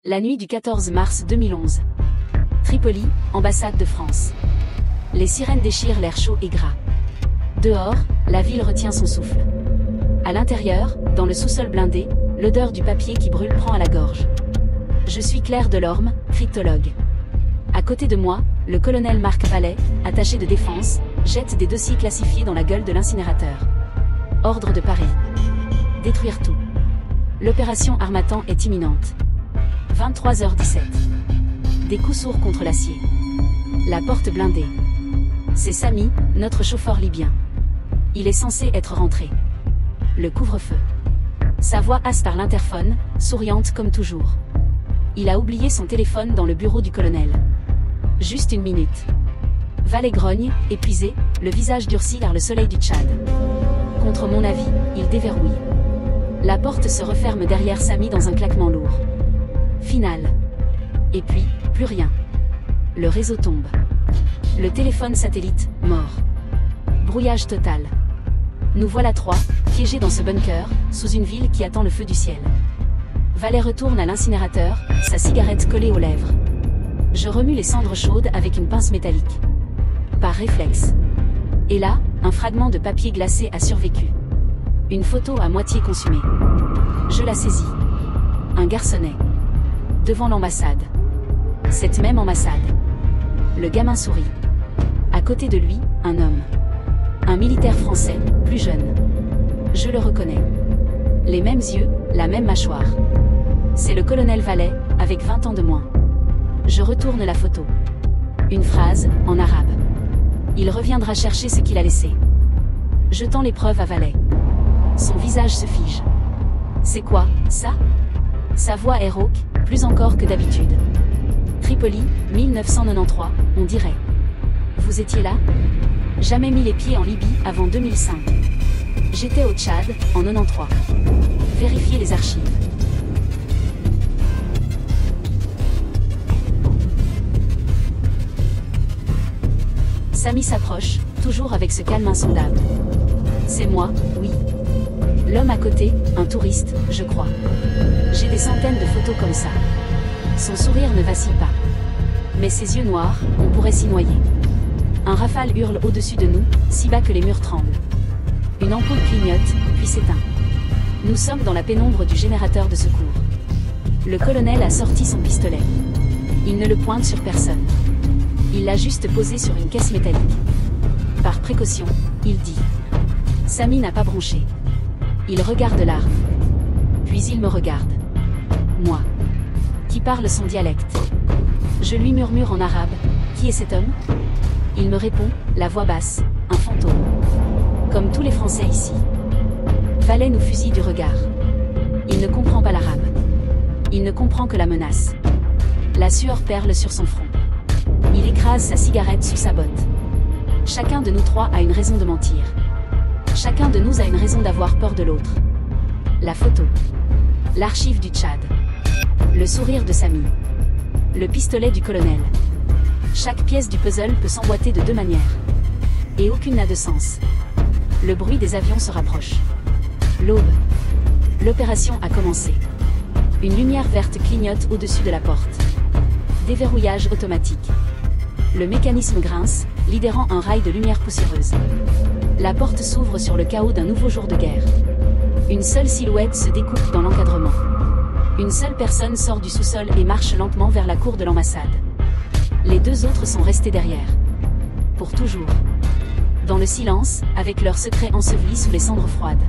La nuit du 14 mars 2011. Tripoli, ambassade de France. Les sirènes déchirent l'air chaud et gras. Dehors, la ville retient son souffle. À l'intérieur, dans le sous-sol blindé, l'odeur du papier qui brûle prend à la gorge. Je suis Claire Delorme, cryptologue. À côté de moi, le colonel Marc Vallée, attaché de défense, jette des dossiers classifiés dans la gueule de l'incinérateur. Ordre de Paris. Détruire tout. L'opération Harmattan est imminente. 23h17. Des coups sourds contre l'acier. La porte blindée. C'est Sami, notre chauffeur libyen. Il est censé être rentré. Le couvre-feu. Sa voix passe par l'interphone, souriante comme toujours. Il a oublié son téléphone dans le bureau du colonel. Juste une minute. Vallée grogne, épuisé, le visage durci par le soleil du Tchad. Contre mon avis, il déverrouille. La porte se referme derrière Sami dans un claquement lourd. Final. Et puis, plus rien. Le réseau tombe. Le téléphone satellite, mort. Brouillage total. Nous voilà trois, piégés dans ce bunker, sous une ville qui attend le feu du ciel. Vallée retourne à l'incinérateur, sa cigarette collée aux lèvres. Je remue les cendres chaudes avec une pince métallique. Par réflexe. Et là, un fragment de papier glacé a survécu. Une photo à moitié consumée. Je la saisis. Un garçonnet. Devant l'ambassade. Cette même ambassade. Le gamin sourit. À côté de lui, un homme. Un militaire français, plus jeune. Je le reconnais. Les mêmes yeux, la même mâchoire. C'est le colonel Vallée, avec 20 ans de moins. Je retourne la photo. Une phrase, en arabe. Il reviendra chercher ce qu'il a laissé. Je tends les preuves à Vallée. Son visage se fige. C'est quoi, ça? Sa voix est rauque, plus encore que d'habitude. Tripoli, 1993, on dirait. Vous étiez là? Jamais mis les pieds en Libye avant 2005. J'étais au Tchad, en 93. Vérifiez les archives. Sami s'approche, toujours avec ce calme insondable. C'est moi, oui. L'homme à côté, un touriste, je crois. J'ai des centaines de photos comme ça. Son sourire ne vacille pas. Mais ses yeux noirs, on pourrait s'y noyer. Un rafale hurle au-dessus de nous, si bas que les murs tremblent. Une ampoule clignote, puis s'éteint. Nous sommes dans la pénombre du générateur de secours. Le colonel a sorti son pistolet. Il ne le pointe sur personne. Il l'a juste posé sur une caisse métallique. Par précaution, il dit. Sami n'a pas bronché. Il regarde l'arme. Puis il me regarde. Moi. Qui parle son dialecte. Je lui murmure en arabe. Qui est cet homme? Il me répond, la voix basse, un fantôme. Comme tous les Français ici. Vallée nous fusille du regard. Il ne comprend pas l'arabe. Il ne comprend que la menace. La sueur perle sur son front. Il écrase sa cigarette sous sa botte. Chacun de nous trois a une raison de mentir. Chacun de nous a une raison d'avoir peur de l'autre. La photo. L'archive du Tchad. Le sourire de Sami. Le pistolet du colonel. Chaque pièce du puzzle peut s'emboîter de deux manières. Et aucune n'a de sens. Le bruit des avions se rapproche. L'aube. L'opération a commencé. Une lumière verte clignote au-dessus de la porte. Déverrouillage automatique. Le mécanisme grince, libérant un rail de lumière poussiéreuse. La porte s'ouvre sur le chaos d'un nouveau jour de guerre. Une seule silhouette se découpe dans l'encadrement. Une seule personne sort du sous-sol et marche lentement vers la cour de l'ambassade. Les deux autres sont restés derrière. Pour toujours. Dans le silence, avec leurs secrets ensevelis sous les cendres froides.